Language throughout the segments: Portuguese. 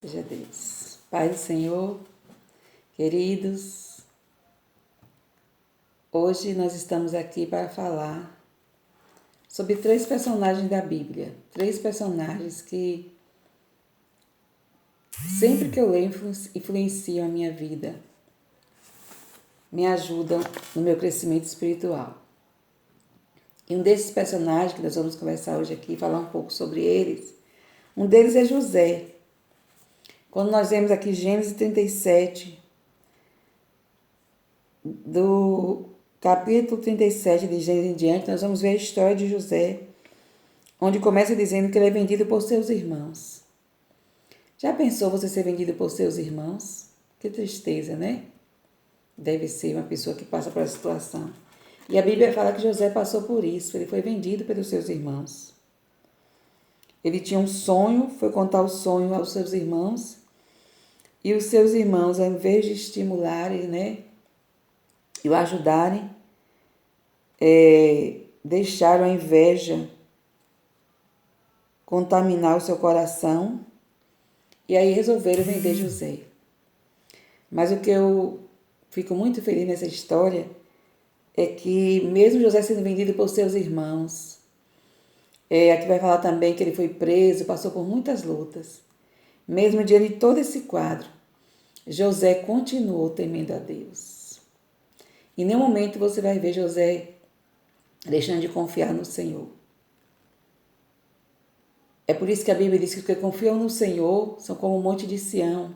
Seja Deus. Pai do Senhor, queridos, hoje nós estamos aqui para falar sobre 3 personagens da Bíblia. 3 personagens que sempre que eu leio influenciam a minha vida, me ajudam no meu crescimento espiritual. E um desses personagens que nós vamos conversar hoje aqui, falar um pouco sobre eles, um deles é José. Quando nós vemos aqui Gênesis 37, do capítulo 37 de Gênesis em diante, nós vamos ver a história de José, onde começa dizendo que ele é vendido por seus irmãos. Já pensou você ser vendido por seus irmãos? Que tristeza, né? Deve ser uma pessoa que passa por essa situação. E a Bíblia fala que José passou por isso, ele foi vendido pelos seus irmãos. Ele tinha um sonho, foi contar o sonho aos seus irmãos, e os seus irmãos, ao invés de estimularem, né, e o ajudarem, deixaram a inveja contaminar o seu coração, e aí resolveram vender José. Mas o que eu fico muito feliz nessa história é que, mesmo José sendo vendido por seus irmãos, aqui vai falar também que ele foi preso, passou por muitas lutas. Mesmo diante de todo esse quadro, José continuou temendo a Deus. Em nenhum momento você vai ver José deixando de confiar no Senhor. É por isso que a Bíblia diz que os que confiam no Senhor são como o monte de Sião,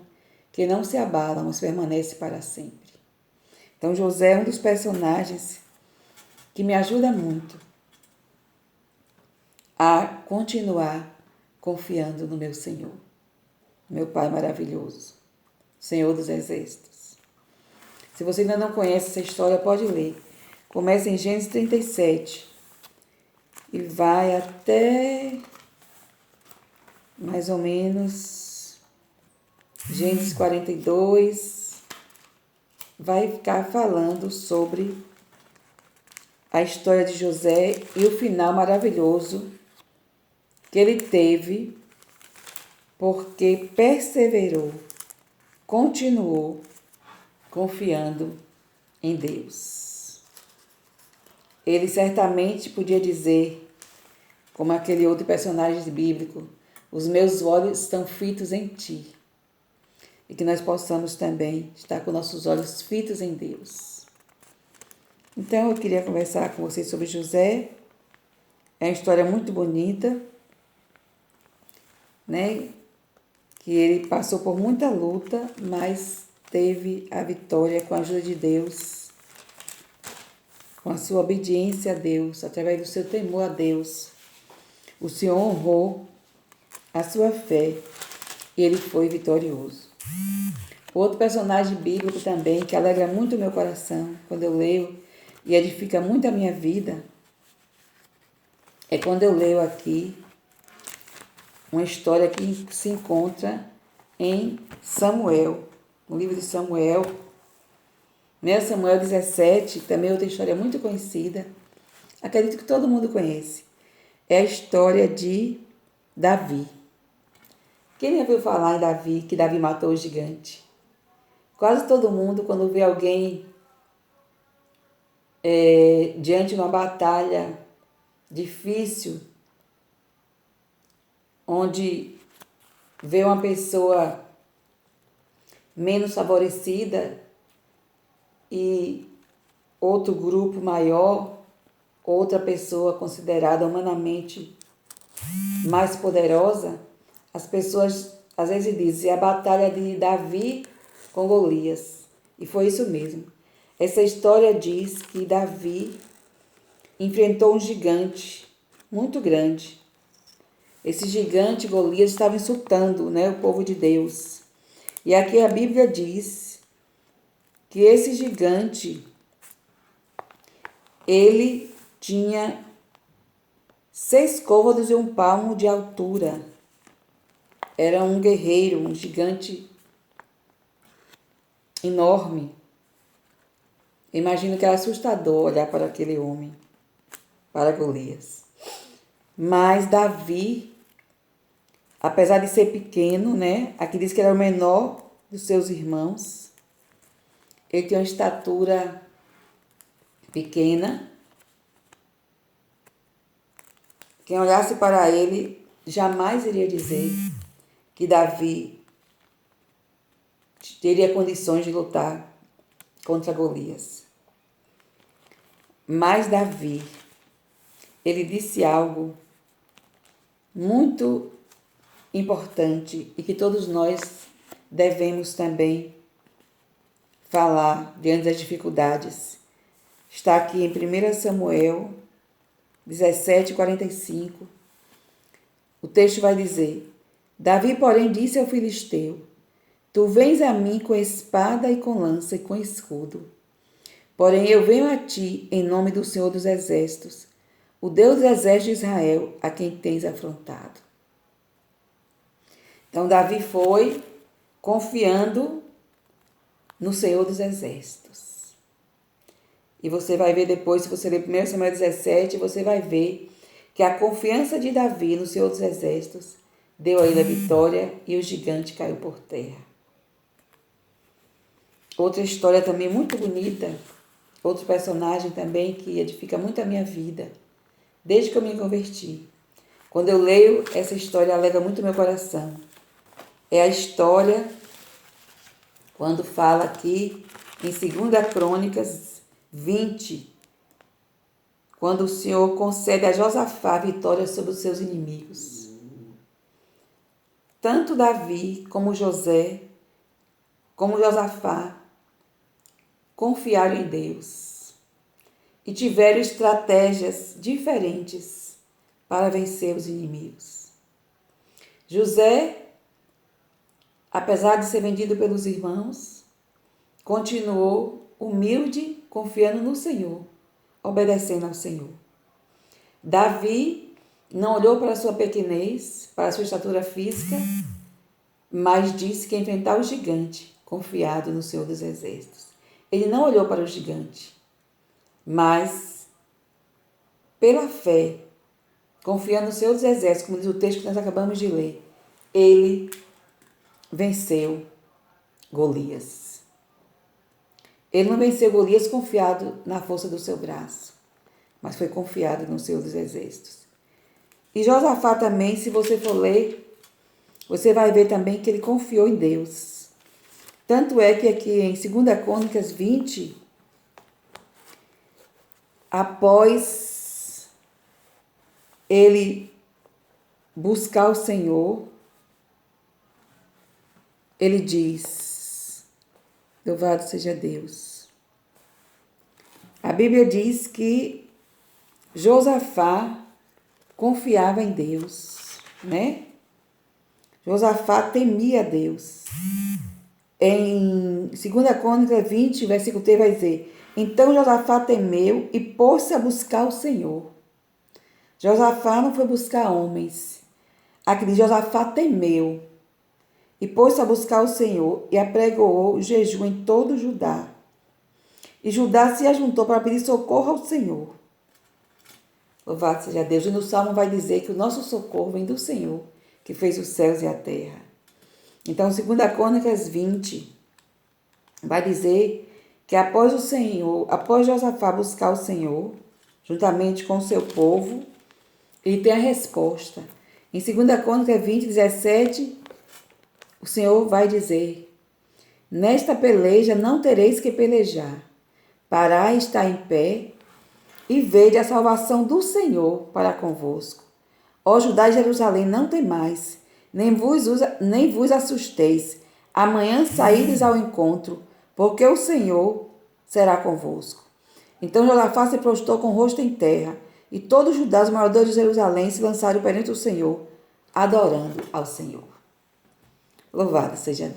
que não se abalam, mas permanece para sempre. Então José é um dos personagens que me ajuda muito a continuar confiando no meu Senhor, meu Pai maravilhoso, Senhor dos Exércitos. Se você ainda não conhece essa história, pode ler. Começa em Gênesis 37 e vai até mais ou menos Gênesis 42, vai ficar falando sobre a história de José e o final maravilhoso que ele teve, porque perseverou, continuou confiando em Deus. Ele certamente podia dizer, como aquele outro personagem bíblico, os meus olhos estão fitos em ti. E que nós possamos também estar com nossos olhos fitos em Deus. Então eu queria conversar com vocês sobre José. É uma história muito bonita, né? Que ele passou por muita luta, mas teve a vitória com a ajuda de Deus, com a sua obediência a Deus, através do seu temor a Deus. O Senhor honrou a sua fé e ele foi vitorioso. Outro personagem bíblico também, que alegra muito o meu coração quando eu leio e edifica muito a minha vida, é quando eu leio aqui uma história que se encontra em Samuel, no livro de Samuel. 1 Samuel 17, também outra história muito conhecida, acredito que todo mundo conhece. É a história de Davi. Quem já ouviu falar em Davi, que Davi matou o gigante? Quase todo mundo, quando vê alguém diante de uma batalha difícil, onde vê uma pessoa menos favorecida e outro grupo maior, outra pessoa considerada humanamente mais poderosa, as pessoas às vezes dizem a batalha de Davi com Golias. E foi isso mesmo. Essa história diz que Davi enfrentou um gigante muito grande. Esse gigante, Golias, estava insultando, né, o povo de Deus. E aqui a Bíblia diz que esse gigante, ele tinha 6 côvados e 1 palmo de altura. Era um guerreiro, um gigante enorme. Imagino que era assustador olhar para aquele homem, para Golias. Mas Davi, apesar de ser pequeno, né? Aqui diz que ele era o menor dos seus irmãos. Ele tinha uma estatura pequena. Quem olhasse para ele jamais iria dizer que Davi teria condições de lutar contra Golias. Mas Davi, ele disse algo muito importante e que todos nós devemos também falar diante das dificuldades. Está aqui em 1 Samuel 17:45. O texto vai dizer: Davi, porém, disse ao filisteu: Tu vens a mim com espada e com lança e com escudo. Porém, eu venho a ti em nome do Senhor dos Exércitos, o Deus dos Exércitos de Israel, a quem tens afrontado. Então, Davi foi confiando no Senhor dos Exércitos. E você vai ver depois, se você ler 1 Samuel 17, você vai ver que a confiança de Davi no Senhor dos Exércitos deu a ele a vitória e o gigante caiu por terra. Outra história também muito bonita, outro personagem também que edifica muito a minha vida, desde que eu me converti. Quando eu leio essa história, alegra muito meu coração. É a história quando fala aqui em 2 Crônicas 20, quando o Senhor concede a Josafá vitória sobre os seus inimigos. Tanto Davi como José, como Josafá, confiaram em Deus e tiveram estratégias diferentes para vencer os inimigos. José, apesar de ser vendido pelos irmãos, continuou humilde, confiando no Senhor, obedecendo ao Senhor. Davi não olhou para a sua pequenez, para a sua estatura física, mas disse que ia enfrentar o gigante, confiado no Senhor dos Exércitos. Ele não olhou para o gigante, mas pela fé, confiando no Senhor dos Exércitos, como diz o texto que nós acabamos de ler, ele venceu Golias. Ele não venceu Golias confiado na força do seu braço, mas foi confiado no Senhor dos Exércitos. E Josafá também, se você for ler, você vai ver também que ele confiou em Deus. Tanto é que aqui em 2 Crônicas 20, após ele buscar o Senhor, ele diz: louvado seja Deus. A Bíblia diz que Josafá confiava em Deus, né? Josafá temia Deus. Em 2 Crônicas 20, versículo 3 vai dizer: Então Josafá temeu e pôs-se a buscar o Senhor. Josafá não foi buscar homens. Aqui diz: Josafá temeu e pôs-se a buscar o Senhor e apregoou o jejum em todo Judá. E Judá se ajuntou para pedir socorro ao Senhor. Louvado seja Deus. E no Salmo vai dizer que o nosso socorro vem do Senhor, que fez os céus e a terra. Então, 2 Crônicas 20 vai dizer que após Josafá buscar o Senhor, juntamente com o seu povo, ele tem a resposta. Em 2 Crônicas 20, 17, o Senhor vai dizer: Nesta peleja não tereis que pelejar. Parai, está em pé, e vede a salvação do Senhor para convosco. Ó Judá e Jerusalém, não temais, nem vos assusteis. Amanhã saídes ao encontro, porque o Senhor será convosco. Então Josafá se prostrou com o rosto em terra, e todos os Judá, os moradores de Jerusalém, se lançaram perante o Senhor, adorando ao Senhor. Louvado seja Deus.